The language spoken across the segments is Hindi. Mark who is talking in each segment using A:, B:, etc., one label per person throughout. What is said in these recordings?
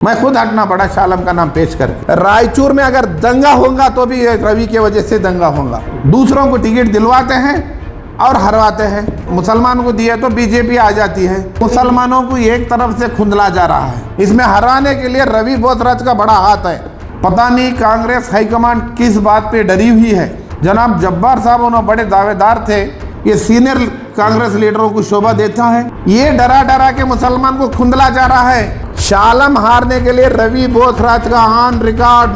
A: मैं खुद हटना पड़ा शालम का नाम पेश करके। रायचूर में अगर दंगा होगा तो भी रवि के वजह से दंगा होगा। दूसरों को टिकट दिलवाते हैं और हरवाते हैं। मुसलमान को दिए तो बीजेपी आ जाती है। मुसलमानों को एक तरफ से खुंदला जा रहा है। इसमें हराने के लिए रवि बोथराज का बड़ा हाथ है। पता नहीं कांग्रेस हाईकमान किस बात पे डरी हुई है। जनाब जब्बार साहब उन्होंने बड़े दावेदार थे, ये सीनियर कांग्रेस लीडरों को शोभा देता है। ये डरा डरा के मुसलमान को खुंदला जा रहा है। शालम हारने के लिए रवि बोथराज का ऑन रिकॉर्ड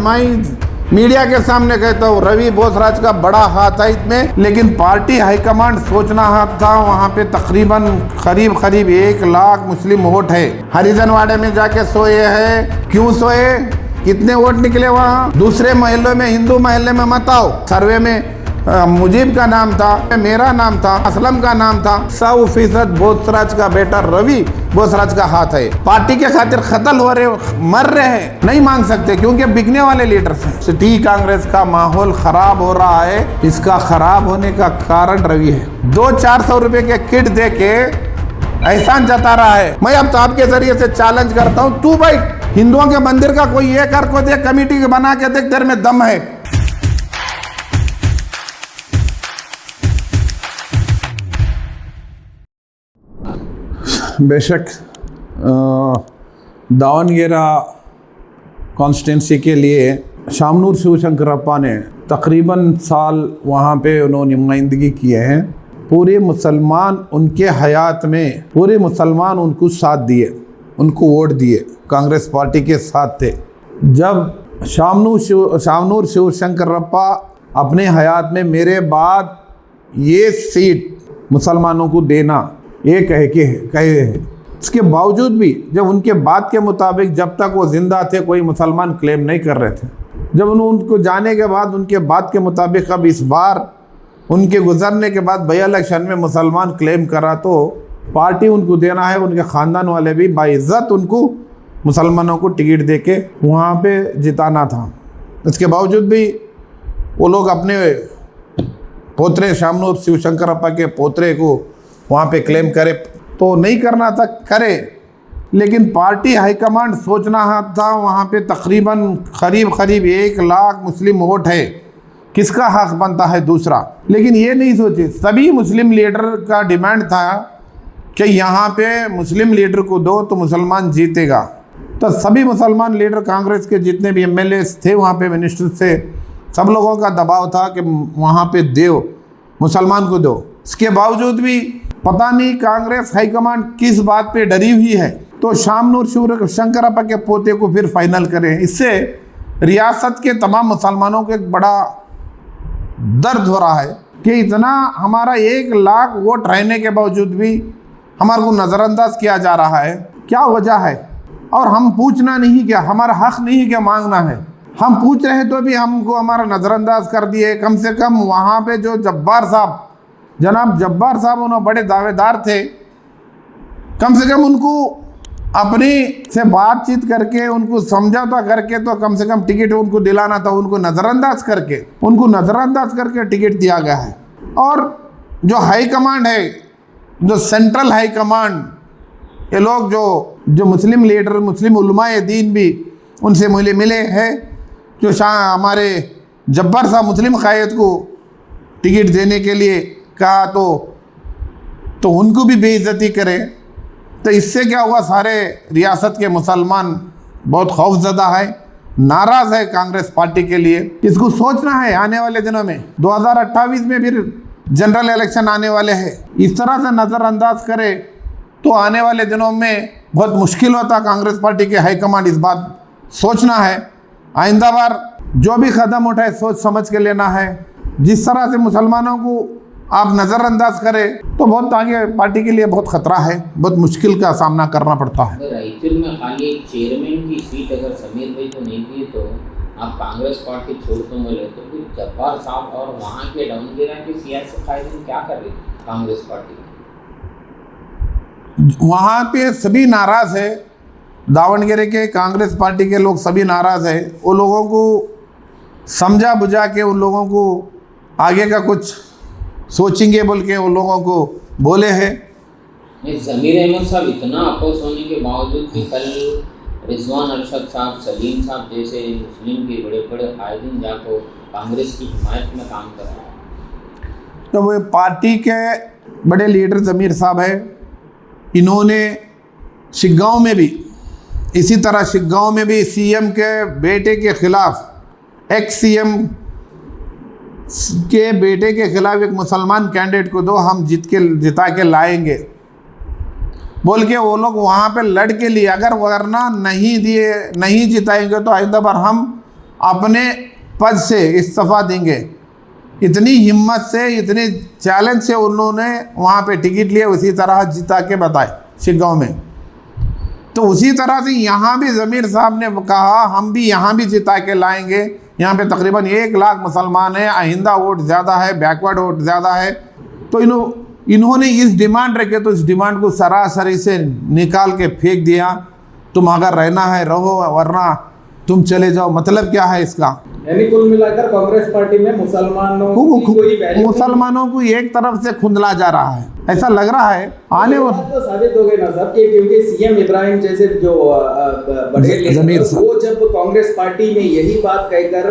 A: मीडिया के सामने कहता हूँ, रवि बोथराज का बड़ा हाथ है इसमें। लेकिन पार्टी हाईकमांड सोचना था, वहाँ पे तकरीबन करीब 1 लाख मुस्लिम वोट है। हरिजनवाड़े में जाके सोए हैं। क्यों सोए? कितने वोट निकले वहाँ? दूसरे महल्लों में, हिंदू महल्ले में मत आओ। सर्वे में मुजीब का नाम था, मेरा नाम था, असलम का नाम था। 100% बोथराज का बेटा रवि बोथराज का हाथ है। पार्टी के खातिर कत्ल हो रहे, मर रहे हैं, नहीं मांग सकते क्योंकि बिकने वाले लीडर्स हैं। सिटी कांग्रेस का माहौल खराब हो रहा है। इसका खराब होने का कारण रवि है। 200-400 रुपए के किट दे के एहसान जता रहा है। मैं अब तो आपके जरिए से चैलेंज करता हूँ, तू भाई हिंदुओं के मंदिर का कोई ये कर को दे, कमेटी बना के देख, तेरे में दम है। बेशक दावनगेरा कॉन्स्टिट्यूंसी के लिए शामनूर शिवशंकरप्पा ने तकरीबन साल वहाँ पे उन्होंने नुमाइंदगी किए हैं। पूरे मुसलमान उनके हयात में, पूरे मुसलमान उनको साथ दिए, उनको वोट दिए, कांग्रेस पार्टी के साथ थे। जब शामनूर शिवशंकरप्पा अपने हयात में मेरे बाद ये सीट मुसलमानों को देना ये कहे हैं, इसके बावजूद भी जब उनके बात के मुताबिक जब तक वो जिंदा थे कोई मुसलमान क्लेम नहीं कर रहे थे। जब उनको जाने के बाद उनके बात के मुताबिक अब इस बार उनके गुजरने के बाद बाई इलेक्शन में मुसलमान क्लेम करा तो पार्टी उनको देना है। उनके ख़ानदान वाले भी बाइज़्ज़त उनको मुसलमानों को टिकट दे के वहाँ पर जिताना था। इसके बावजूद भी वो लोग अपने पोतरे शामनूर शिवशंकरप्पा के पोतरे को वहाँ पे क्लेम करे तो नहीं करना था, करे। लेकिन पार्टी हाईकमांड सोचना था, वहाँ पे तकरीबन करीब 1 लाख मुस्लिम वोट है, किसका हक बनता है दूसरा। लेकिन ये नहीं सोचे, सभी मुस्लिम लीडर का डिमांड था कि यहाँ पे मुस्लिम लीडर को दो तो मुसलमान जीतेगा। तो सभी मुसलमान लीडर, कांग्रेस के जितने भी MLA थे वहाँ पे, मिनिस्टर से, सब लोगों का दबाव था कि वहाँ पे दो, मुसलमान को दो। इसके बावजूद भी पता नहीं कांग्रेस हाईकमांड किस बात पे डरी हुई है तो शामनूर शिवशंकरप्पा के पोते को फिर फाइनल करें। इससे रियासत के तमाम मुसलमानों को एक बड़ा दर्द हो रहा है कि इतना हमारा 1 लाख वोट रहने के बावजूद भी हमारे को नज़रअंदाज किया जा रहा है। क्या वजह है? और हम पूछना नहीं क्या, हमारा हक नहीं क्या मांगना है। हम पूछ रहे तो भी हमको हमारा नज़रअंदाज कर दिए। कम से कम वहाँ पे जो जनाब जब्बार साहब उन्होंने बड़े दावेदार थे, कम से कम उनको अपनी से बातचीत करके, उनको समझौता करके तो कम से कम टिकट उनको दिलाना था। उनको नज़रअंदाज करके टिकट दिया गया है। और जो हाई कमांड है, जो सेंट्रल हाई कमांड, ये लोग जो मुस्लिम लीडर, मुस्लिम उलमाए दीन भी उनसे मिले हैं, जो हमारे जब्बार साहब मुस्लिम कायद को टिकट देने के लिए कहा तो उनको भी बेइज्जती करें। तो इससे क्या हुआ, सारे रियासत के मुसलमान बहुत खौफजदा है, नाराज़ है कांग्रेस पार्टी के लिए। इसको सोचना है आने वाले दिनों में 2028 में फिर जनरल इलेक्शन आने वाले हैं। इस तरह से नज़रअंदाज करे तो आने वाले दिनों में बहुत मुश्किल होता। कांग्रेस पार्टी के हाईकमांड इस बात सोचना है, आइंदा बार जो भी कदम उठाए सोच समझ के लेना है। जिस तरह से मुसलमानों को आप नज़रअंदाज करें तो बहुत आगे पार्टी के लिए बहुत खतरा है, बहुत मुश्किल का सामना करना पड़ता है।
B: रायचूर में खाली एक चेयरमैन की सीट अगर समीर भाई को नहीं दी तो आप कांग्रेस पार्टी छोड़ तो मिले, तो फिर जब्बार साहब और वहाँ के दावनगेरा के सियासी कायदीन क्या कर रहे कांग्रेस पार्टी?
A: वहाँ पे सभी नाराज़ है, दावनगेरे के कांग्रेस पार्टी के लोग सभी नाराज़ है। वो लोगों को समझा बुझा के उन लोगों को आगे का कुछ सोचेंगे बोल के उन लोगों को बोले हैं।
B: ज़मीर अहमद साहब इतना अपोज होने के बावजूद भी कल रिजवान अरशद साहब, सलीम साहब जैसे मुस्लिम के बड़े बड़े कायदीन जाको कांग्रेस की हिमायत में काम कर रहे हैं।
A: तो वो पार्टी के बड़े लीडर ज़मीर साहब है, इन्होंने शिग्गांव में भी इसी तरह शिग्गांव में भी सीएम के बेटे के खिलाफ, एक्स सीएम के बेटे के खिलाफ एक मुसलमान कैंडिडेट को दो, हम जिता के लाएंगे बोल के वो लोग वहाँ पे लड़ के लिए, अगर वरना नहीं जिताएंगे तो आइंदा बार हम अपने पद से इस्तीफा देंगे। इतनी हिम्मत से, इतने चैलेंज से उन्होंने वहाँ पे टिकट लिए, उसी तरह जिता के बताए शिग्गांव में। तो उसी तरह से यहाँ भी ज़मीर साहब ने कहा हम भी यहाँ भी जिता के लाएंगे। यहाँ पे तकरीबन 1 लाख मुसलमान है, आइंदा वोट ज़्यादा है, बैकवर्ड वोट ज़्यादा है। तो इन्होंने इस डिमांड रखे तो इस डिमांड को सरासरी से निकाल के फेंक दिया। तुम अगर रहना है रहो, वरना तुम चले जाओ। मतलब क्या है इसका?
C: यानी कुल मिलाकर कांग्रेस पार्टी में मुसलमानों
A: को एक तरफ से खुंदला जा रहा है, ऐसा लग रहा है। आने
C: वाला तो साबित हो गए ना साहब, क्योंकि सीएम इब्राहिम जैसे जो बड़े लीडर वो जब कांग्रेस पार्टी में यही बात कहकर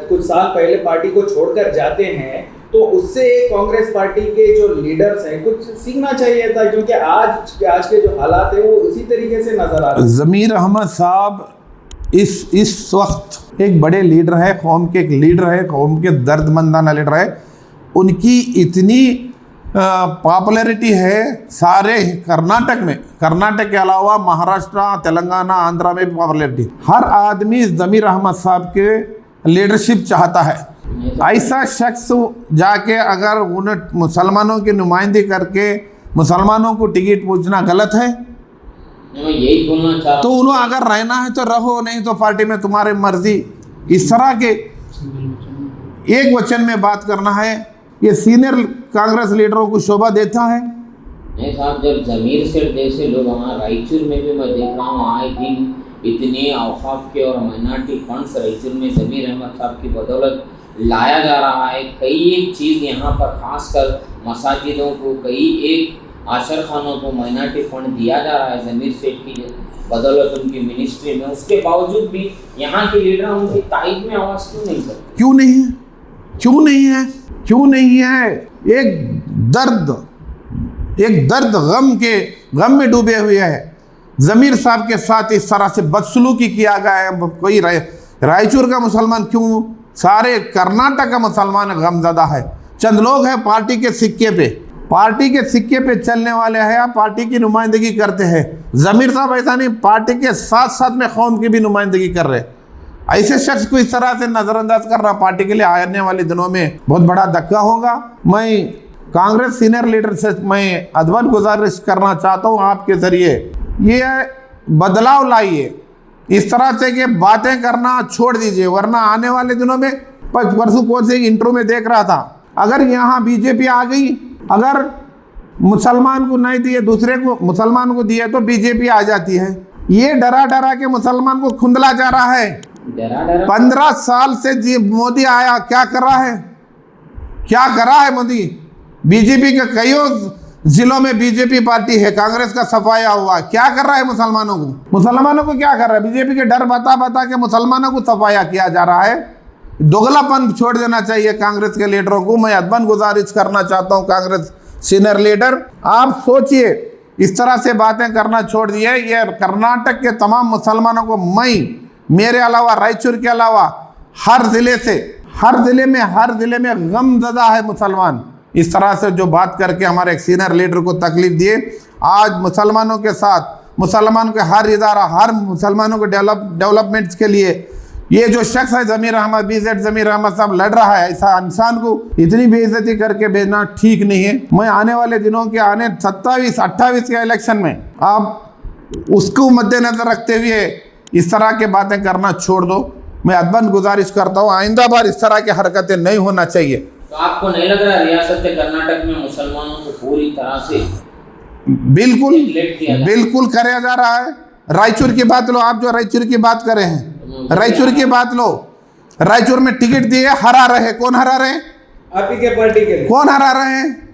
C: कुछ साल पहले पार्टी को छोड़कर जाते हैं, तो उससे कांग्रेस पार्टी के जो लीडर्स हैं कुछ सीखना चाहिए था, क्योंकि आज के जो हालात है वो उसी तरीके से नजर आ रहे हैं।
A: ज़मीर अहमद साहब इस वक्त एक बड़े लीडर है, कौम के एक लीडर है, कौम के दर्दमंदाना लीडर है। उनकी इतनी पॉपुलैरिटी है सारे कर्नाटक के अलावा महाराष्ट्र, तेलंगाना, आंध्रा में भी पॉपुलैरिटी। हर आदमी ज़मीर अहमद साहब के लीडरशिप चाहता है। ऐसा शख्स जाके अगर उन्हें मुसलमानों की नुमाइंदगी करके मुसलमानों को टिकट पूछना गलत है।
B: मैं यही बोलना चाहता
A: तो उन्हें अगर रहना है तो रहो, नहीं तो पार्टी में तुम्हारी मर्जी। इस तरह के एक वचन में बात करना है, ये सीनियर कांग्रेस लीडरों को शोभा देता है।
B: नहीं साहब, जब ज़मीर सेठ जैसे लोग वहाँ रायचूर में भी मैं देख रहा हूँ आए दिन इतने औकाफ के और माइनॉरिटी फंड्स रायचूर में ज़मीर अहमद साहब की बदौलत लाया जा रहा है। कई एक चीज़ यहाँ पर खासकर मसाजिदों को, कई एक आशर खानों को माइनॉरिटी फंड दिया जा रहा है ज़मीर सेठ की बदौलत उनकी मिनिस्ट्री में। उसके बावजूद भी यहाँ के लीडर उनकी तारीफ में आवाज़ क्यों नहीं करते? क्यों नहीं है? एक दर्द गम में डूबे हुए है। ज़मीर साहब के साथ इस तरह से बदसलूकी किया गया है। कोई रायचूर का मुसलमान क्यों, सारे कर्नाटक का मुसलमान गमज़दा है। चंद लोग हैं पार्टी के सिक्के पे चलने वाले हैं, पार्टी की नुमाइंदगी करते हैं। ज़मीर साहब ऐसा नहीं, पार्टी के साथ साथ में कौम की भी नुमाइंदगी कर रहे। ऐसे शख्स को इस तरह से नज़रअंदाज करना पार्टी के लिए आने वाले दिनों में बहुत बड़ा धक्का होगा। मैं कांग्रेस सीनियर लीडर से मैं अदब गुजारिश करना चाहता हूँ आपके ज़रिए, ये बदलाव लाइए। इस तरह से कि बातें करना छोड़ दीजिए, वरना आने वाले दिनों में परसों कौन से इंट्रो में देख रहा था, अगर यहाँ बीजेपी आ गई, अगर मुसलमान को नहीं दिए दूसरे को मुसलमान को दिए तो बीजेपी आ जाती है। ये डरा के मुसलमान को खुंदला जा रहा है। 15 साल से मोदी आया, क्या कर रहा है मोदी? बीजेपी के कईयों जिलों में बीजेपी पार्टी है, कांग्रेस का सफाया हुआ, क्या कर रहा है मुसलमानों को क्या कर रहा है? बीजेपी के डर बता के मुसलमानों को सफाया किया जा रहा है। दोगलापन छोड़ देना चाहिए कांग्रेस के लीडरों को। मैं अदबन गुजारिश करना चाहता हूं कांग्रेस सीनियर लीडर, आप सोचिए, इस तरह से बातें करना छोड़ दिए। ये कर्नाटक के तमाम मुसलमानों को, मेरे अलावा, रायचूर के अलावा हर जिले में गमज़दा है मुसलमान। इस तरह से जो बात करके हमारे एक सीनियर लीडर को तकलीफ दिए, आज मुसलमानों के साथ, मुसलमानों के हर इदारा, हर मुसलमानों के डेवलपमेंट के लिए ये जो शख्स है ज़मीर अहमद साहब लड़ रहा है, ऐसा इंसान को इतनी बेइज्जती करके भेजना ठीक नहीं है। मैं आने वाले दिनों के 27-28 के इलेक्शन में आप उसको मद्देनजर रखते हुए इस तरह के बातें करना छोड़ दो। मैं अदबन गुजारिश करता हूँ आइंदा बार इस तरह की हरकतें नहीं होना चाहिए। तो आपको नहीं लग रहा रियासत कर्नाटक में मुसलमानों को पूरी तरह से
A: बिल्कुल कराया जा रहा है? रायचूर की बात लो, आप जो रायचूर की बात कर रहे हैं, रायचूर की बात लो। रायचूर में टिकट दिए, हरा रहे, कौन हरा रहे?
C: आप ही के पार्टी के
A: कौन हरा रहे हैं?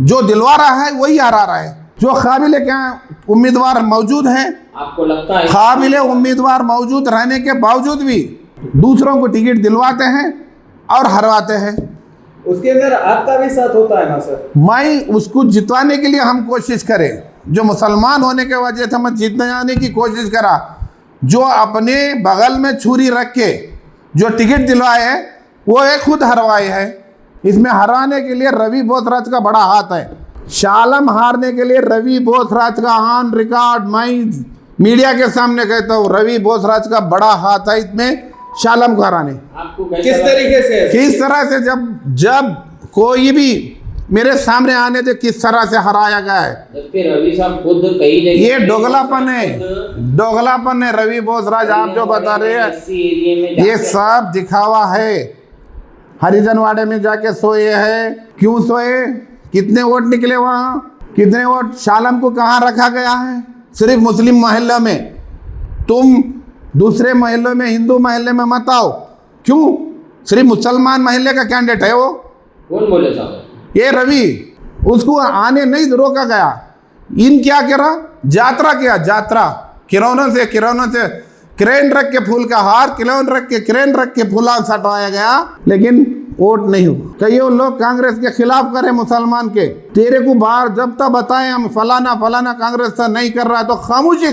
A: जो दिलवा रहा है वही हरा रहा है। जो काबिल क्या उम्मीदवार मौजूद हैं,
B: आपको लगता है
A: काबिल उम्मीदवार मौजूद रहने के बावजूद भी दूसरों को टिकट दिलवाते हैं और हरवाते हैं।
C: उसके अंदर आपका भी साथ होता है ना सर?
A: मैं उसको जितवाने के लिए हम कोशिश करें, जो मुसलमान होने के वजह से मैं जितवाने की कोशिश करा, जो अपने बगल में छुरी रख के जो टिकट दिलवाए है वो एक खुद हरवाए है। इसमें हराने के लिए रवि बोसराज का बड़ा हाथ है। शालम हारने के लिए रवि बोसराज का ऑन रिकॉर्ड मैं मीडिया के सामने कहता हूँ, रवि बोसराज का बड़ा हाथ है इसमें शालम को हराने।
B: आपको
C: किस तरीके से?
A: किस तरह से? जब कोई भी मेरे सामने आने दे किस तरह से हराया गया है।
B: जबकि रवि साहब खुद कई जगह
A: ये दोगलापन है, दोगलापन है। रवि बोसराज आप जो बता रहे हैं ये सब दिखावा है। हरिजनवाड़े में जाके सोए है, क्यों सोए? कितने वोट निकले वहाँ? कितने वोट? शालम को कहाँ रखा गया है? सिर्फ मुस्लिम मोहल्ले में। तुम दूसरे मोहल्ले में, हिंदू मोहल्ले में मत आओ। क्यों? सिर्फ मुसलमान मोहल्ले का कैंडिडेट है वो।
B: कौन बोले साहब?
A: ये रवि, उसको आने नहीं रोका गया। इन क्या करा? यात्रा किया, यात्रा किरौनों से क्रेन रख के फूल का हार, क्रेन रख के फूला सटवाया गया, लेकिन वोट नहीं हुआ। कई लोग कांग्रेस के खिलाफ करे मुसलमान के, तेरे को बाहर जब तक बताए हम फलाना कांग्रेस से नहीं कर रहा है तो खामोशी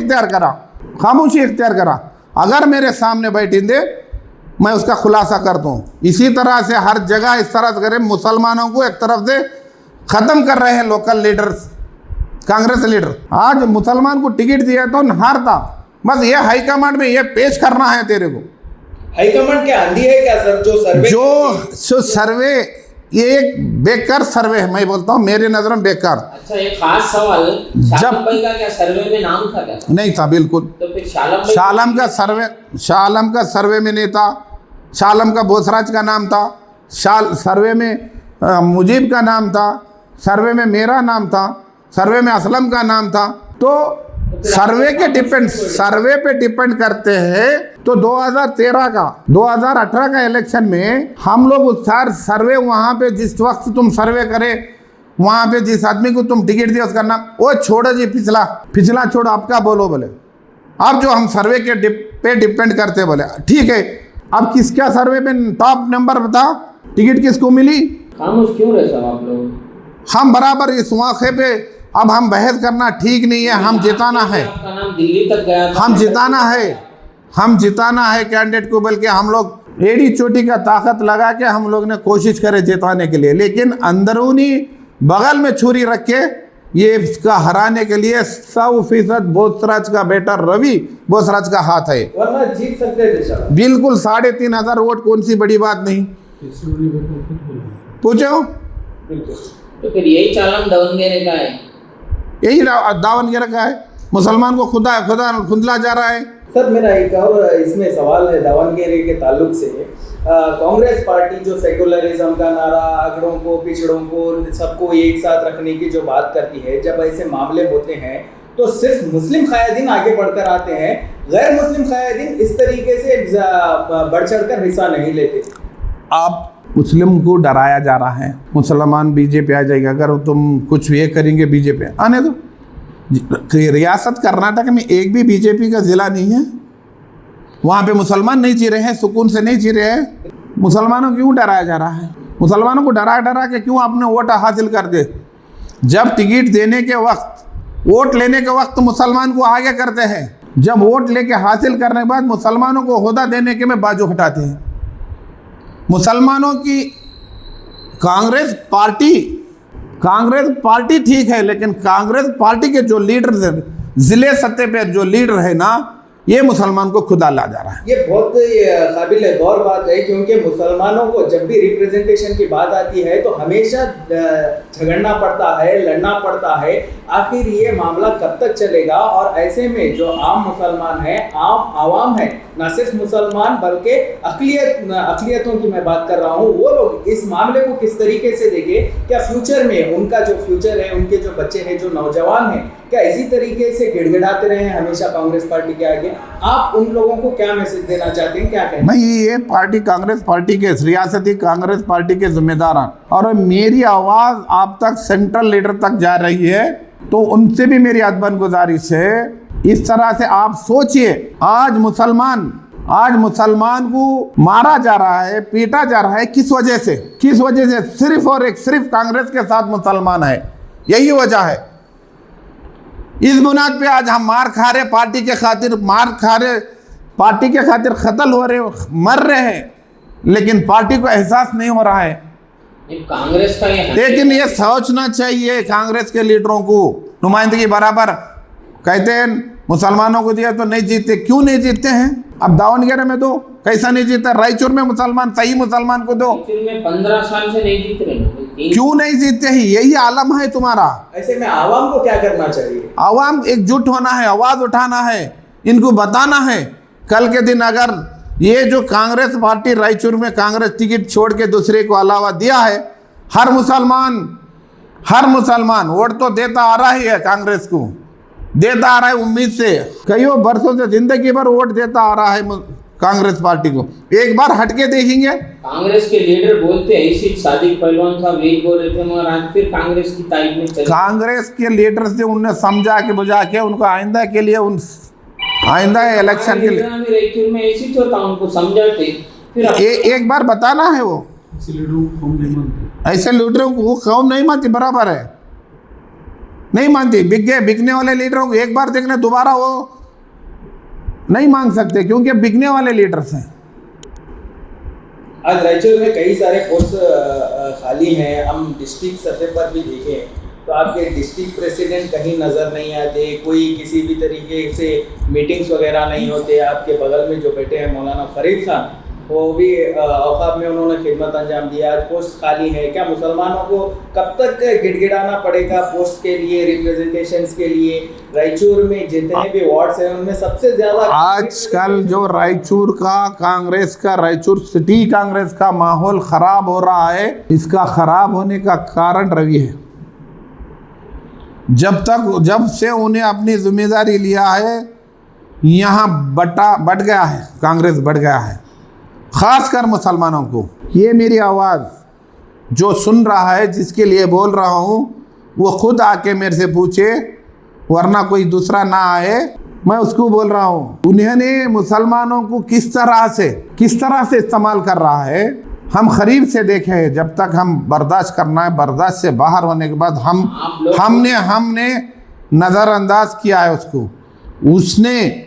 A: इख्तियार करा। अगर मेरे सामने बैठेंगे मैं उसका खुलासा कर दूं। इसी तरह से हर जगह इस तरह से करे, मुसलमानों को एक तरफ से खत्म कर रहे हैं लोकल लीडर्स, कांग्रेस लीडर। आज मुसलमान को टिकट दिया तो हारता, बस ये हाईकमांड में ये पेश करना है तेरे को।
C: हाईकमांड क्या आंधी है क्या सर? जो
A: सर्वे ये एक बेकार सर्वे है, मैं बोलता हूँ मेरे नजर में बेकार।
B: अच्छा, एक खास सवाल, शालम भाई का क्या सर्वे में नाम था क्या?
A: नहीं था बिल्कुल।
B: तो फिर शालम
A: का सर्वे में नहीं था। शालम का बोसराज का नाम था, सर्वे में मुजीब का नाम था, सर्वे में मेरा नाम था, सर्वे में असलम का नाम था। तो सर्वे पे डिपेंड करते हैं। तो 2018 का इलेक्शन में हम लोग उस सर्वे, वहाँ पे जिस वक्त तुम सर्वे करे वहाँ पे जिस आदमी को तुम टिकट दिया उसका नाम वो छोड़ो जी, पिछला छोड़ो, आपका बोलो बोले। अब जो हम सर्वे के पे डिपेंड करते बोले ठीक है। अब किसका सर्वे में टॉप नंबर बताओ, टिकट किसको मिली?
B: खामोश क्यों रहे साहब आप लोग?
A: हम बराबर इस मौके पे अब हम बहस करना ठीक नहीं है। हम जिताना है,
B: आपका नाम दिल्ली तक गया था।
A: हम जिताना है कैंडिडेट को, बल्कि हम लोग एड़ी चोटी का ताकत लगा के हम लोग ने कोशिश करे जिताने के लिए, लेकिन अंदरूनी बगल में छुरी रख के ये इसका हराने के लिए 100% बोसराज का बेटा रवि बोसराज का हाथ है।
C: वरना जीत सकते थे
A: बिल्कुल। 3,500 वोट कौन सी बड़ी बात नहीं, पूछो।
B: तो फिर यही चालम दावनगेरे का है,
A: यही दावनगेरे का है। मुसलमान को खुदला जा रहा है।
C: सर मेरा एक और इसमें सवाल है दावनगेरे के ताल्लुक से। कांग्रेस पार्टी जो सेकुलरिज्म का नारा, अगड़ों को पिछड़ों को सबको एक साथ रखने की जो बात करती है, जब ऐसे मामले होते हैं तो सिर्फ मुस्लिम कायदीन आगे बढ़कर आते हैं, गैर मुस्लिम कायदीन इस तरीके से बढ़ चढ़कर हिस्सा नहीं लेते।
A: आप मुस्लिम को डराया जा रहा है, मुसलमान बीजेपी आ जाएगा, अगर तुम कुछ ये करेंगे बीजेपी आने दो। रियासत कर्नाटक में एक भी बीजेपी का जिला नहीं है, वहाँ पे मुसलमान नहीं जी रहे हैं, सुकून से नहीं जी रहे हैं। मुसलमानों को क्यों डराया जा रहा है? मुसलमानों को डरा के क्यों आपने वोट हासिल कर दे? जब टिकट देने के वक्त, वोट लेने के वक्त मुसलमान को आगे करते हैं, जब वोट लेके हासिल करने के बाद मुसलमानों को ओहदा देने के में बाजू हटाते हैं। मुसलमानों की कांग्रेस पार्टी ठीक है, लेकिन कांग्रेस पार्टी के जो लीडर हैं, जिले सतह पे जो लीडर है ना, ये मुसलमान को खुदा ला जा रहा है।
C: ये बहुत काबिल गौर बात है, क्योंकि मुसलमानों को जब भी रिप्रेजेंटेशन की बात आती है तो हमेशा झगड़ना पड़ता है, लड़ना पड़ता है। आखिर ये मामला कब तक चलेगा? और ऐसे में जो आम मुसलमान है, आम आवाम है, न सिर्फ मुसलमान बल्कि अकलियतों की मैं बात कर रहा हूँ, वो लोग इस मामले को किस तरीके से देखे? क्या फ्यूचर में उनका जो फ्यूचर है, उनके जो बच्चे हैं, जो नौजवान हैं, क्या इसी तरीके से गिड़गिड़ाते रहे हमेशा कांग्रेस पार्टी के आगे? आप उन लोगों को क्या मैसेज देना चाहते हैं, क्या कहें?
A: मैं ये पार्टी कांग्रेस पार्टी के, रियासती कांग्रेस पार्टी के जिम्मेदार हैं, और मेरी आवाज आप तक, सेंट्रल लीडर तक जा रही है तो उनसे भी मेरी अदबन गुजारिश है, इस तरह से आप सोचिए, आज मुसलमान को मारा जा रहा है, पीटा जा रहा है, किस वजह से? सिर्फ और सिर्फ कांग्रेस के साथ मुसलमान है, यही वजह है। इस बुनियाद पे आज हम मार खा रहे, पार्टी के खातिर कत्ल हो रहे, मर रहे हैं, लेकिन पार्टी को एहसास नहीं हो रहा है।
B: कांग्रेस का
A: लेकिन ये सोचना चाहिए कांग्रेस के लीडरों को, नुमाइंदगी बराबर कहते हैं मुसलमानों को दिया तो नहीं जीतते, क्यों नहीं जीतते हैं? अब दावनगेरे में दो, कैसा नहीं जीता? रायचूर में मुसलमान, सही मुसलमान को दो,
B: 15 साल से नहीं जीत रहे,
A: क्यों नहीं जीतते हैं? यही आलम है तुम्हारा।
C: ऐसे में आवाम को क्या करना चाहिए?
A: आवाम एकजुट होना है, आवाज उठाना है, इनको बताना है। कल के दिन अगर ये जो कांग्रेस पार्टी रायचूर में कांग्रेस टिकट छोड़ के दूसरे को अलावा दिया है, हर मुसलमान वोट तो देता आ रहा ही है, कांग्रेस को देता आ रहा है उम्मीद से, कई वर्षों से जिंदगी भर वोट देता आ रहा है कांग्रेस पार्टी को। एक बार हटके देखेंगे।
B: कांग्रेस के लीडर बोलते हैं इसी सादिक पहलवान साहब यही बोल रहे थे, मगर आज फिर कांग्रेस की तारीफ में चले।
A: कांग्रेस के लीडर से उन्हें समझा के बुझा के उनको आइंदा के लिए आइंदा इलेक्शन के लिए
B: में ऐसी तो था, उनको समझाते फिर
A: एक बार बताना है। वो ऐसे लीडरों को वो कौम नहीं मानती, बराबर है, नहीं मानती। बिकने वाले लीडरों को एक बार देखने दोबारा वो नहीं मांग सकते, क्योंकि बिकने वाले लीडर्स हैं।
C: आज रायचूर में कई सारे पोस्ट खाली हैं। हम डिस्ट्रिक्ट सतह पर भी देखें तो आपके डिस्ट्रिक्ट प्रेसिडेंट कहीं नज़र नहीं आते, कोई किसी भी तरीके से मीटिंग्स वगैरह नहीं होते। आपके बगल में जो बैठे हैं मौलाना फरीद खान, वो भी औकाफ में उन्होंने खिदमत अंजाम दिया। आज पोस्ट खाली है। क्या मुसलमानों को कब तक गिड़गिड़ाना पड़ेगा पोस्ट के लिए, रिप्रेजेंटेशंस के लिए? रायचूर में जितने भी वार्ड्स हैं उनमें सबसे ज़्यादा
A: आजकल जो रायचूर सिटी कांग्रेस का माहौल खराब हो रहा है, इसका खराब होने का कारण रवि है। जब से उन्हें अपनी जिम्मेदारी लिया है, यहाँ बढ़ गया है, कांग्रेस बढ़ गया है, खासकर मुसलमानों को। ये मेरी आवाज़ जो सुन रहा है, जिसके लिए बोल रहा हूँ, वो खुद आके मेरे से पूछे, वरना कोई दूसरा ना आए। मैं उसको बोल रहा हूँ, उन्होंने मुसलमानों को किस तरह से इस्तेमाल कर रहा है, हम करीब से देखे हैं। जब तक हम बर्दाश्त करना है, बर्दाश्त से बाहर होने के बाद हमने नज़रअंदाज किया है उसको। उसने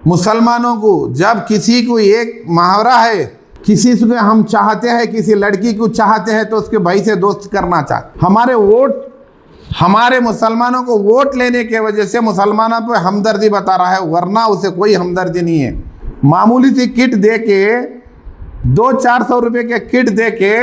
A: मुसलमानों को, जब किसी को एक मुहावरा है, किसी से हम चाहते हैं, किसी लड़की को चाहते हैं तो उसके भाई से दोस्त करना चाहते। हमारे मुसलमानों को वोट लेने के वजह से मुसलमानों पे हमदर्दी बता रहा है, वरना उसे कोई हमदर्दी नहीं है। मामूली सी किट दे के, 200-400 रुपये के किट दे के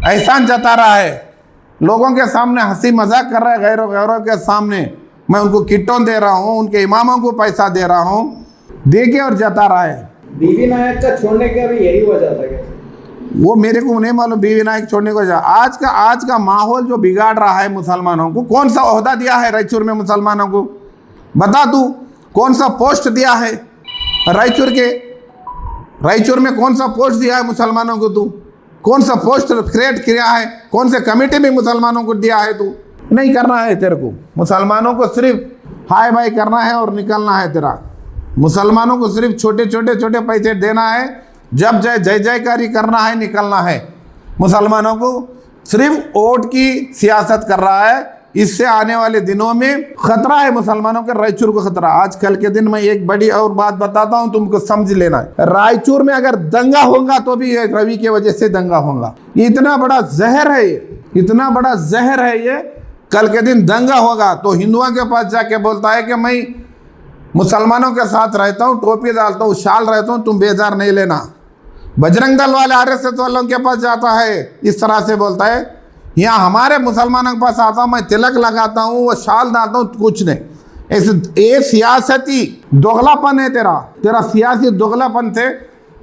A: एहसान जता रहा है, लोगों के सामने हंसी मजाक कर रहा है, गैरों के सामने। मैं उनको किटों दे रहा हूँ, उनके इमामों को पैसा दे रहा हूँ, दे के और जता रहा है।
C: बीवी नायक का छोड़ने का भी यही वजह था क्या?
A: वो मेरे को नहीं मालूम बीवी नायक छोड़ने को। आज का माहौल जो बिगाड़ रहा है मुसलमानों को, कौन सा ओहदा दिया है रायचूर में मुसलमानों को? बता तू, कौन सा पोस्ट दिया है रायचूर में कौन सा पोस्ट दिया है मुसलमानों को? तू कौन सा पोस्ट क्रिएट किया है? कौन से कमेटी में मुसलमानों को दिया है? तू नहीं करना है तेरे को। मुसलमानों को सिर्फ हाय बाय करना है और निकलना है तेरा। मुसलमानों को सिर्फ छोटे पैसे देना है, जब जय जयकारी करना है, निकलना है। मुसलमानों को सिर्फ वोट की सियासत कर रहा है। इससे आने वाले दिनों में खतरा है मुसलमानों के, रायचूर को खतरा। आज कल के दिन में एक बड़ी और बात बताता हूं, तुमको समझ लेना है। रायचूर में अगर दंगा होगा तो भी रवि की वजह से दंगा होगा। इतना बड़ा जहर है ये, इतना बड़ा जहर है ये। कल के दिन दंगा होगा तो हिंदुओं के पास जाके बोलता है कि मैं मुसलमानों के साथ रहता हूँ, टोपी डालता हूँ, शाल रहता हूँ, तुम बेजार नहीं लेना। बजरंग दल वाले RSS वालों के पास जाता है, इस तरह से बोलता है। यहाँ हमारे मुसलमानों के पास आता हूँ, मैं तिलक लगाता हूँ, वो शाल डालता हूँ, कुछ नहीं। ये सियासती दोगलापन है तेरा सियासी दोगलापन से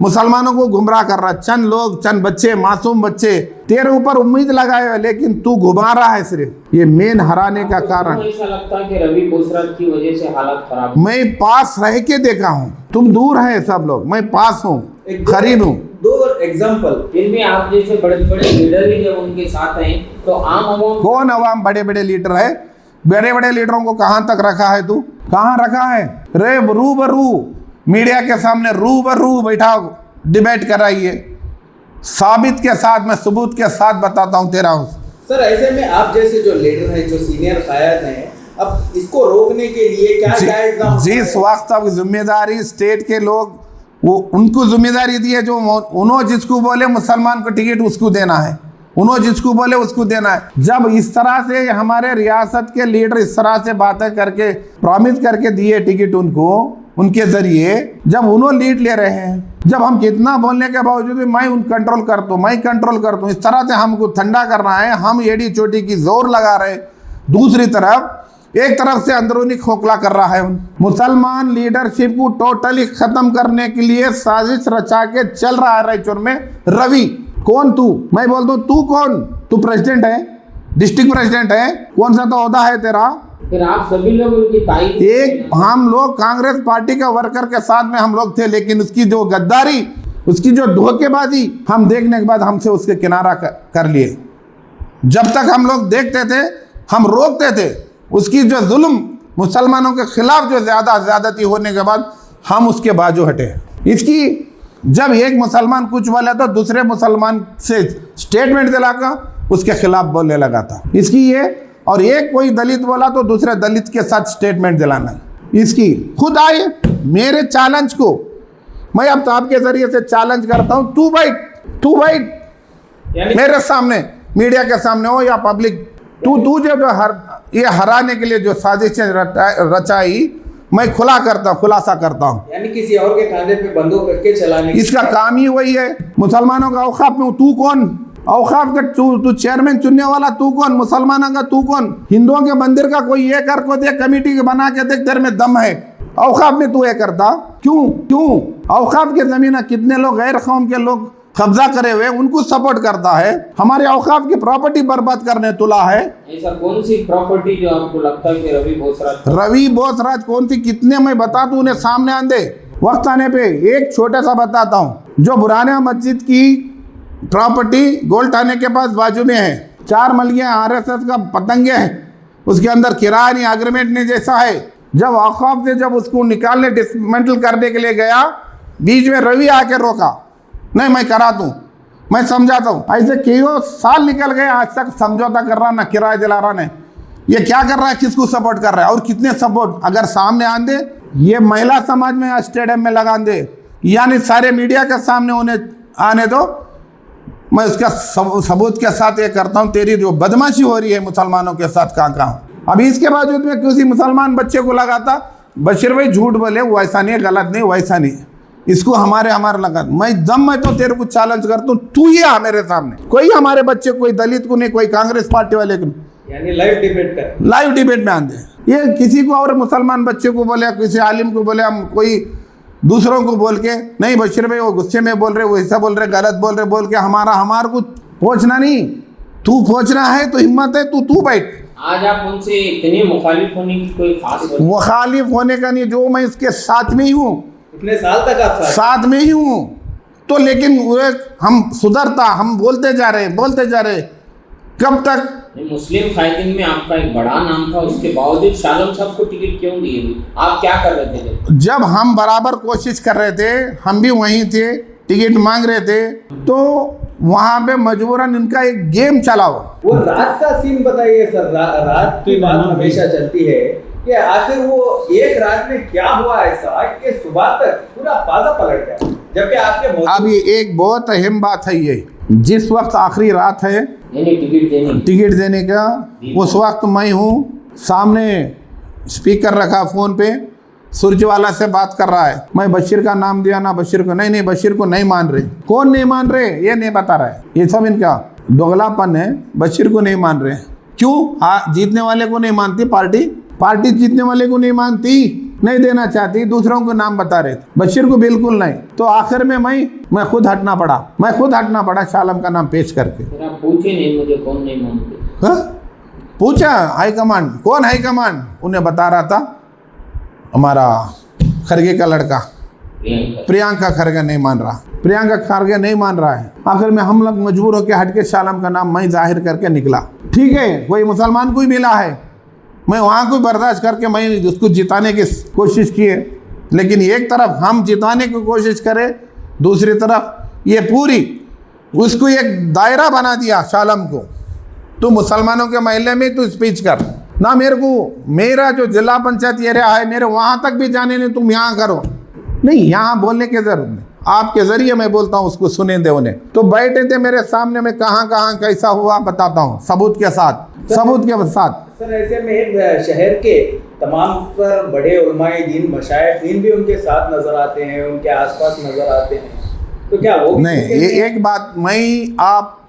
A: मुसलमानों को गुमराह कर रहा है। चंद बच्चे, मासूम बच्चे तेरे ऊपर उम्मीद लगाए हुए, लेकिन तू घुमा रहा है सिर्फ। ये मेन हराने का कारण।
B: ऐसा लगता है कि रवि बोसराज की वजह से हालात खराब।
A: मैं पास रह के देखा हूँ, तुम दूर है सब लोग, मैं पास हूँ, करीब हूँ।
C: दो एग्जाम्पल,
B: फिर भी आप जैसे बड़े बड़े लीडर ही जब उनके साथ हैं तो आम आवाम।
A: कौन आवाम बड़े बड़े लीडर है? बड़े बड़े लीडरों को कहाँ तक रखा है तू, कहाँ रखा है रे? रूबरू मीडिया के सामने रूबरू बैठा डिबेट कराइए, साबित के साथ, मैं सबूत के साथ बताता हूँ तेरा।
C: सर ऐसे में आप जैसे जो लीडर हैं, जो सीनियर कायद हैं, अब इसको रोकने के लिए क्या गाइडलाइन?
A: जिस वक्त अब जिम्मेदारी स्टेट के लोग, वो उनको जिम्मेदारी दी है, जो उन्होंने जिसको बोले मुसलमान को टिकट उसको देना है, उन्होंने जिसको बोले उसको देना है। जब इस तरह से हमारे रियासत के लीडर इस तरह से बातें करके प्रॉमिस करके दिए टिकट उनको, उनके जरिए जब उन्होंने लीड ले रहे हैं, जब हम कितना बोलने के बावजूद भी मैं उन कंट्रोल करता हूँ, मैं कंट्रोल करता हूँ, इस तरह से हमको ठंडा करना है, हम एड़ी चोटी की जोर लगा रहे। दूसरी तरफ एक तरफ से अंदरूनी खोखला कर रहा है। मुसलमान लीडरशिप को टोटली खत्म करने के लिए साजिश रचा के चल रहा है रायचूर में। रवि कौन तू? मैं बोल दूं तू कौन? तू प्रेसिडेंट है, डिस्ट्रिक्ट प्रेसिडेंट है, कौन सा तो ओहदा है तेरा?
B: फिर आप सभी लोग उनकी तारीफ,
A: एक हम लोग कांग्रेस पार्टी का वर्कर के साथ में हम लोग थे, लेकिन उसकी जो गद्दारी, उसकी जो धोखेबाजी हम देखने के बाद हमसे उसके किनारा कर लिए। जब तक हम लोग देखते थे, हम रोकते थे, उसकी जो जुल्म मुसलमानों के खिलाफ जो ज्यादती होने के बाद हम उसके बाजू हटे। इसकी जब एक मुसलमान कुछ बोला तो दूसरे मुसलमान से स्टेटमेंट दिलाकर उसके खिलाफ बोलने लगा था इसकी ये, और एक कोई दलित बोला तो दूसरे दलित के साथ स्टेटमेंट दिलाना इसकी। खुद आए मेरे चैलेंज को, मैं अब तो आपके जरिए से चैलेंज करता हूं, तू बैठ मेरे सामने, मीडिया के सामने हो या पब्लिक, तू जो ये हराने के लिए जो साजिशें रचाई, मैं खुलासा करता हूँ।
C: यानी किसी और के खाने पे बंदूक रख के चलाने,
A: इसका काम ही वही है। मुसलमानों का औकाफ में तू कौन? औकाफ का तू चेयरमैन चुनने वाला तू कौन? मुसलमानों का तू कौन? हिंदुओं के मंदिर का कोई ये कर को देख, कमेटी बना के देख, तेरे में दम है। औकाफ में तू ये करता क्यों? औकाफ के जमीन कितने लोग गैर कौम के लोग कब्जा करे हुए, उनको सपोर्ट करता है, हमारे औकाफ की प्रॉपर्टी बर्बाद करने तुला है।
B: ऐसा कौन सी प्रॉपर्टी जो आपको लगता है कि रवि बोसराज कौन सी, कितने मैं बता दूं, उन्हें सामने आंदे वक्त आने पे। एक छोटा सा बताता हूँ, जो बुराना मस्जिद की प्रॉपर्टी गोल थाने के पास बाजू में है, 4 मलिया RSS का पतंगे है, उसके अंदर किराया नहीं, एग्रीमेंट नहीं जैसा है। जब औकाफ से जब उसको निकालने डिसमेंटल करने के लिए गया, बीच में रवि आके रोका, नहीं मैं करा दूं, मैं समझाता हूँ। ऐसे कई साल निकल गए, आज तक समझौता कर रहा ना, किराया दिला रहा ने। ये क्या कर रहा है, किसको सपोर्ट कर रहा है और कितने सपोर्ट अगर सामने आन दे, ये महिला समाज में स्टेडियम में लगा दे, यानी सारे मीडिया के सामने उन्हें आने दो, मैं उसका सबूत के साथ ये करता हूँ। तेरी जो बदमाशी हो रही है मुसलमानों के साथ कहाँ अभी इसके बावजूद में किसी मुसलमान बच्चे को लगाता, बशीर भाई झूठ बोले, वो ऐसा नहीं है, गलत नहीं, वैसा नहीं, इसको हमारे लगा, मैं तो तेरे को चैलेंज करता हूँ, तू ही आ मेरे सामने, कोई हमारे बच्चे, कोई दलित को नहीं, कोई कांग्रेस पार्टी वाले को नहीं,
C: यानी लाइव डिबेट में
A: आन दे। ये किसी को और मुसलमान बच्चे को बोले, किसी आलिम को बोले, हम कोई दूसरों को बोल के, नहीं बशीर भाई वो गुस्से में बोल रहे, वो ऐसा बोल रहे, गलत बोल रहे, बोल के हमारे को पहुँचना नहीं। तू पहुँचना है तो हिम्मत है, तू बैठ।
B: आज आप उनसे इतने मुखालिफ होने की कोई खास
A: मुखालिफ होने का नहीं, जो मैं इसके साथ में ही हूँ,
C: इतने साल तक आप
A: साथ में ही हूँ, तो लेकिन हम सुधरता, हम बोलते जा रहे, कब तक?
B: मुस्लिम कायदीन में आपका एक बड़ा नाम था, उसके बावजूद शालम साहब को टिकट क्यों दिए? आप क्या कर रहे थे?
A: जब हम बराबर कोशिश कर रहे थे, हम भी वहीं थे, टिकट मांग रहे थे, तो वहाँ पे मजबूरन इनका एक गेम चला हुआ।
C: वो रात का सीन बताइए सर, रात की बात हमेशा चलती है कि आखिर वो एक रात में क्या हुआ ऐसा कि सुबह तक पूरा पाजा पलट गया, जबकि आपके
A: अब ये एक बहुत अहम बात है, ये जिस वक्त आखिरी रात है
B: टिकट
A: देने का, उस वक्त मैं हूँ सामने, स्पीकर रखा, फोन पे सुरजवाला से बात कर रहा है, मैं बशीर का नाम दिया ना, बशीर को नहीं, बशीर को नहीं मान रहे। कौन नहीं मान रहे ये नहीं बता रहा है, ये सब इनका दोगलापन है। बशीर को नहीं मान रहे क्यों? जीतने वाले को नहीं मानती पार्टी जीतने वाले को नहीं मानती, नहीं देना चाहती, दूसरों को नाम बता रहे थे, बशीर को बिल्कुल नहीं। तो आखिर में मैं खुद हटना पड़ा शालम का नाम पेश करके।
B: पूछे नहीं मुझे कौन नहीं मानते?
A: पूछा हाईकमांड, कौन हाईकमांड? उन्हें बता रहा था हमारा खरगे का लड़का प्रियंका खरगे नहीं मान रहा है। आखिर में हम लोग मजबूर होकर हट के शालम का नाम मैं जाहिर करके निकला। ठीक है, कोई मुसलमान को ही मिला है, मैं वहाँ को बर्दाश्त करके मैं उसको जिताने की कोशिश की है, लेकिन एक तरफ हम जिताने की कोशिश करें, दूसरी तरफ ये पूरी उसको एक दायरा बना दिया शालम को, तो मुसलमानों के महल्ले में तो स्पीच कर ना, मेरे को मेरा जो जिला पंचायत एरिया है मेरे वहाँ तक भी जाने नहीं, तुम यहाँ करो नहीं, यहाँ बोलने की जरूरत नहीं, आपके जरिए मैं बोलता हूँ उसको सुने दे उन्हें। तो बैठे थे मेरे सामने, में कहाँ कहाँ कैसा हुआ बताता हूँ सबूत के साथ, सबूत के साथ।
C: सर ऐसे में शहर के तमाम पर बड़े उलमाए दीन मशाइख भी उनके साथ नजर आते हैं, उनके आसपास नजर आते हैं, तो क्या वो
A: नहीं, एक बात मैं आप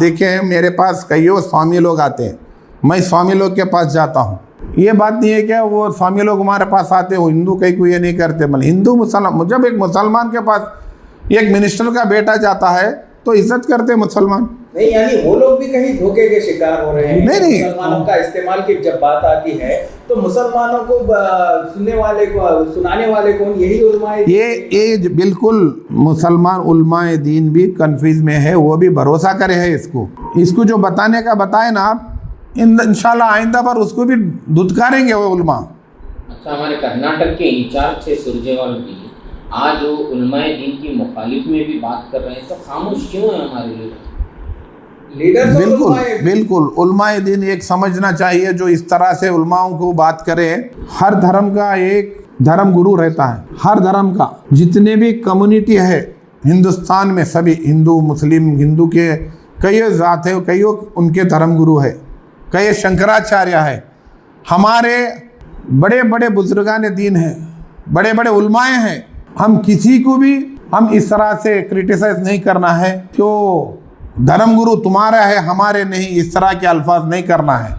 A: देखें, मेरे पास कई स्वामी लोग आते हैं, मैं स्वामी लोग के पास जाता हूँ, ये बात नहीं है क्या वो स्वामी लोग हमारे पास आते हैं, हिंदू कहीं को ये नहीं करते, मतलब हिंदू मुसलमान, जब एक मुसलमान के पास एक मिनिस्टर का बेटा जाता है तो इज्जत करते हैं मुसलमान।
C: नहीं, यानी वो लोग भी कहीं धोखे के शिकार हो रहे हैं।
A: नहीं,
C: मुसलमानों का इस्तेमाल की जब बात आती है तो मुसलमानों को सुनाने वाले कौन, यही उलमाए।
A: ये बिल्कुल मुसलमान उलमाए दीन भी कंफ्यूज में है, वो भी भरोसा करे है इसको जो बताने का बताए ना आप, इंशाल्लाह आइंदा पर उसको भी धुतकारेंगे वो उलमा।
B: अच्छा, हमारे कर्नाटक के इंचार्ज थे सुरजेवाल जी, आज वो उलमाए दीन की मुखालिफ में भी बात कर रहे हैं, तो खामोश क्यों है हमारे लीडर?
A: बिल्कुल उलमाए दीन एक समझना चाहिए, जो इस तरह से उलमाओं को बात करे। हर धर्म का एक धर्म गुरु रहता है, हर धर्म का जितने भी कम्युनिटी है हिंदुस्तान में, सभी हिंदू मुस्लिम, हिंदू के कई जात है, कई उनके धर्म गुरु है, कई शंकराचार्य है, हमारे बड़े बड़े बुजुर्गान दीन हैं, बड़े बड़े उलमाए हैं। हम किसी को भी हम इस तरह से क्रिटिसाइज नहीं करना है, क्यों धर्म गुरु तुम्हारा है हमारे नहीं, इस तरह के अल्फाज नहीं करना है।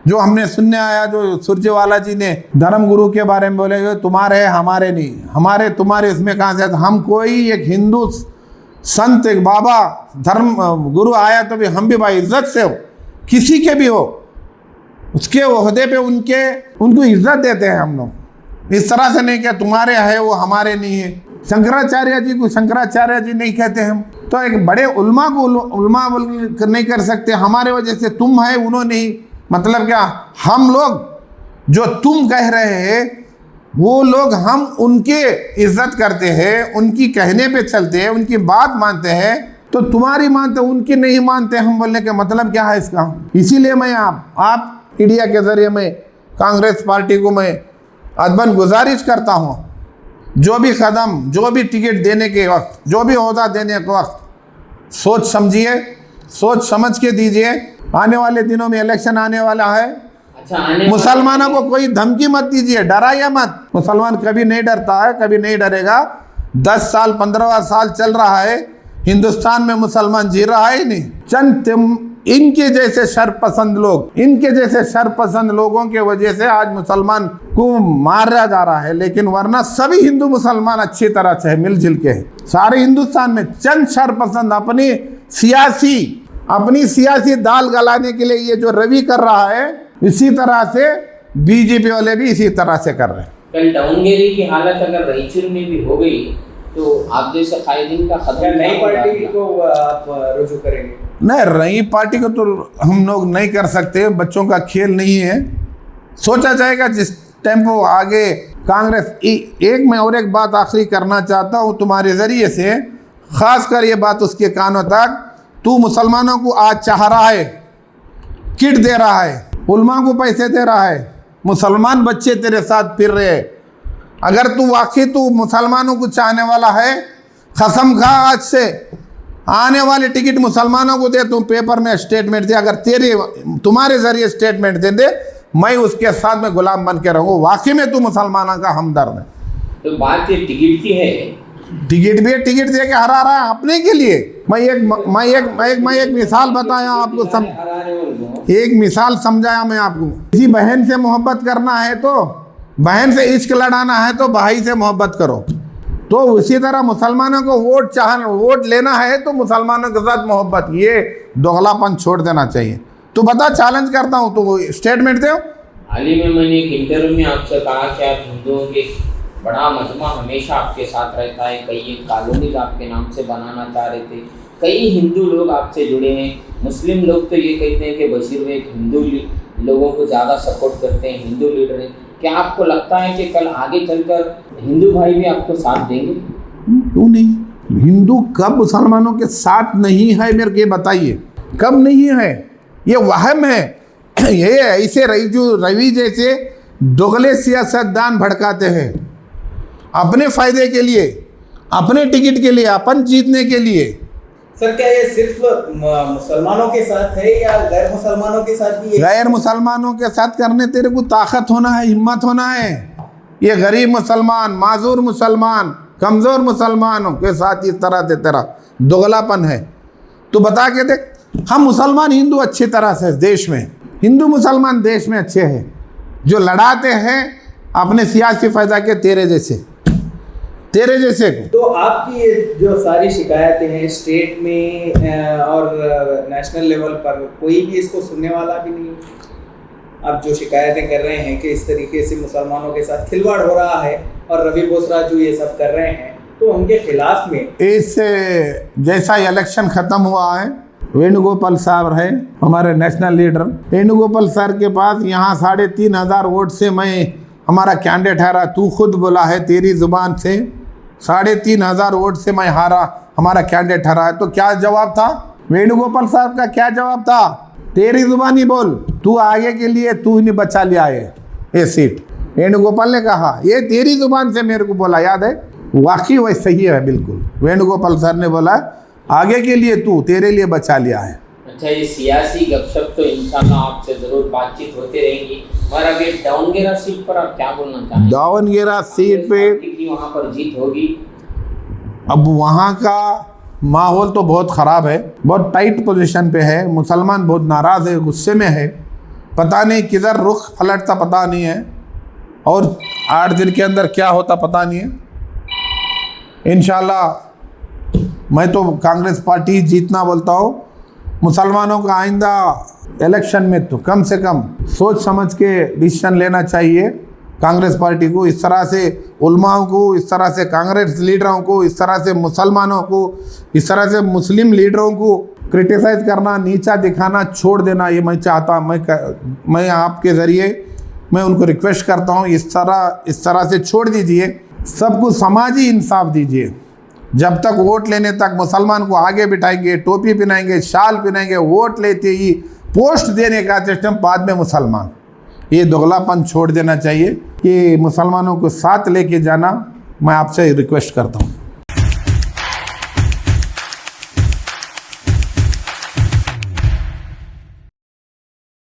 A: जो हमने सुनने आया, जो सुरजेवाला जी ने धर्म गुरु के बारे में बोले, तुम्हारे है हमारे नहीं, हमारे तुम्हारे इसमें कहाँ से, हम कोई एक हिंदू संत एक बाबा धर्म गुरु आया तो भी हम भी भाई इज्जत से हो, किसी के भी हो, उसके ओहदे पे उनको इज्जत देते हैं हम लोग, इस तरह से नहीं कि तुम्हारे है वो हमारे नहीं है। शंकराचार्य जी को शंकराचार्य जी नहीं कहते हम, तो एक बड़े उलमा को उलमा नहीं कर सकते, हमारे वजह से तुम है उन्होंने नहीं, मतलब क्या, हम लोग जो तुम कह रहे हैं वो लोग हम उनके इज्जत करते हैं, उनकी कहने पे चलते हैं, उनकी बात मानते हैं, तो तुम्हारी मानते उनकी नहीं मानते हम, बोलने का मतलब क्या है इसका। इसीलिए मैं आप मीडिया के जरिए मैं कांग्रेस पार्टी को मैं अदबन गुजारिश करता हूँ, जो भी कदम, जो भी टिकट देने के वक्त, जो भी ओहदा देने के वक्त सोच समझिए, सोच समझ के दीजिए। आने वाले दिनों में इलेक्शन आने वाला है,
B: अच्छा,
A: मुसलमानों को कोई धमकी मत दीजिए, डराइए मत। मुसलमान कभी नहीं डरता है, कभी नहीं डरेगा। 10 साल 15 साल चल रहा है, हिंदुस्तान में मुसलमान जी रहा है नहीं। चंद इनके जैसे शरपसंद लोग, इनके जैसे शरपसंद लोगों के वजह से आज मुसलमान को मारा जा रहा है, लेकिन वरना सभी हिंदू मुसलमान अच्छी तरह से मिलजुल के है। सारे हिंदुस्तान में चंद शरपसंद अपनी सियासी दाल गलाने के लिए ये जो रवि कर रहा है, इसी तरह से बीजेपी वाले भी इसी तरह से कर रहे हैं।
B: कल डाउनगिरी की हालत अगर रईचूर में भी हो गई तो आप जैसे कायदीन का खतरा,
C: नई पार्टी को आप रुजू करेंगे?
A: नहीं, नई पार्टी को तो हम लोग नहीं कर सकते, बच्चों का खेल नहीं है। सोचा जाएगा जिस टेम्पो आगे कांग्रेस। एक मैं और एक बात आखिरी करना चाहता हूँ तुम्हारे ज़रिए से, ख़ास कर ये बात उसके कानों तक। तू मुसलमानों को आज चाह रहा है, किट दे रहा है, उलमा को पैसे दे रहा है, मुसलमान बच्चे तेरे साथ फिर रहे हैं। अगर तू वाकई तू मुसलमानों को चाहने वाला है, कसम खा आज से आने वाले टिकट मुसलमानों को दे, तुम पेपर में स्टेटमेंट दे, अगर तुम्हारे ज़रिए स्टेटमेंट दे, मैं उसके साथ में गुलाम बन के रहूँ। वाकई में तू मुसलमानों का हमदर्द है।
B: तो बात ये टिकट की है,
A: टिकट भी टिकट दे के हरा रहा है अपने के लिए। मैं एक मिसाल बताया आपको, एक मिसाल समझाया मैं आपको। किसी बहन से मोहब्बत करना है तो बहन से इश्क लड़ाना है तो भाई से मोहब्बत करो। तो उसी तरह मुसलमानों को वोट लेना है तो मुसलमानों के साथ मोहब्बत, ये दोगलापन छोड़ देना चाहिए। तो बता, चैलेंज करता हूँ, तो स्टेटमेंट दो।
B: हाल ही में मैंने एक इंटरव्यू में आपसे कहा कि आप हिंदुओं के बड़ा मजमा हमेशा आपके साथ रहता है, कई एक कॉलोनीज आपके नाम से बनाना चाह रहे थे, कई हिंदू लोग आपसे जुड़े हैं। मुस्लिम लोग तो ये कहते हैं कि बशीर एक हिंदू लोगों को ज़्यादा सपोर्ट करते हैं, हिंदू लीडर हैं। क्या आपको लगता है कि कल आगे चलकर हिंदू भाई भी आपको साथ देंगे?
A: क्यों नहीं? हिंदू कब मुसलमानों के साथ नहीं है, मेरे को ये बताइए, कब नहीं है? ये वहम है। ये ऐसे रवि जैसे दोगले सियासतदान भड़काते हैं अपने फायदे के लिए, अपने टिकट के लिए, अपन जीतने के लिए।
C: सर क्या ये सिर्फ मुसलमानों के साथ है या गैर मुसलमानों के साथ भी है?
A: गैर मुसलमानों के साथ करने तेरे को ताकत होना है, हिम्मत होना है। ये गरीब मुसलमान, माजूर मुसलमान, कमज़ोर मुसलमानों के साथ इस तरह से तेरा दोगलापन है। तो बता के देख, हम मुसलमान हिंदू अच्छी तरह से देश में, हिंदू मुसलमान देश में अच्छे हैं। जो लड़ाते हैं अपने सियासी फ़ायदा के तेरे जैसे को।
C: तो आपकी ये जो सारी शिकायतें हैं स्टेट में और नेशनल लेवल पर, कोई भी इसको सुनने वाला भी नहीं है? आप जो शिकायतें कर रहे हैं कि इस तरीके से मुसलमानों के साथ खिलवाड़ हो रहा है और रवि बोसराज जो ये सब कर रहे हैं, तो उनके खिलाफ में
A: इससे जैसा इलेक्शन ख़त्म हुआ है, वेणुगोपाल साहब है हमारे नेशनल लीडर, वेणुगोपाल सर के पास यहाँ 3,500 वोट से मैं हमारा कैंडिडेट हारा। तू खुद बोला है तेरी ज़ुबान से 3,500 वोट से मैं हारा, हमारा कैंडिडेट हारा है। तो क्या जवाब था वेणुगोपाल साहब का? क्या जवाब था? तेरी ज़ुबान ही बोल, तू आगे के लिए तू ही नहीं बचा लिया है ये सीट। वेणुगोपाल ने कहा, ये तेरी ज़ुबान से मेरे को बोला, याद है? वाकई वही सही है बिल्कुल। वेणुगोपाल सर ने बोला आगे के लिए तू, तेरे लिए बचा लिया है।
B: अच्छा, ये सियासी गपशप तो इंशाल्लाह आपसे ज़रूर बातचीत होती रहेगी, मगर अभी दावनगेरा सीट पर आप क्या बोलना चाहेंगे?
A: दावनगेरा सीट पे
B: वहाँ पर जीत होगी।
A: अब वहाँ का माहौल तो बहुत ख़राब है, बहुत टाइट पोजीशन पे है, मुसलमान बहुत नाराज़ है, गुस्से में है, पता नहीं किधर रुख पलटता पता नहीं है, और 8 दिन के अंदर क्या होता पता नहीं है। इंशाल्लाह मैं तो कांग्रेस पार्टी जीतना बोलता हूँ। मुसलमानों का आइंदा इलेक्शन में तो कम से कम सोच समझ के डिसीजन लेना चाहिए कांग्रेस पार्टी को। इस तरह से उलमाओं को, इस तरह से कांग्रेस लीडरों को, इस तरह से मुसलमानों को, इस तरह से मुस्लिम लीडरों को क्रिटिसाइज़ करना, नीचा दिखाना छोड़ देना, ये मैं चाहता, मैं आपके ज़रिए मैं उनको रिक्वेस्ट करता हूँ, इस तरह से छोड़ दीजिए। सबको समाजी इंसाफ दीजिए। जब तक वोट लेने तक मुसलमान को आगे बिठाएंगे, टोपी पहनाएंगे, शाल पहनाएंगे, वोट लेते ही पोस्ट देने का सिस्टम, बाद में मुसलमान, ये दोगलापन छोड़ देना चाहिए। कि मुसलमानों को साथ लेके जाना मैं आपसे रिक्वेस्ट करता हूँ।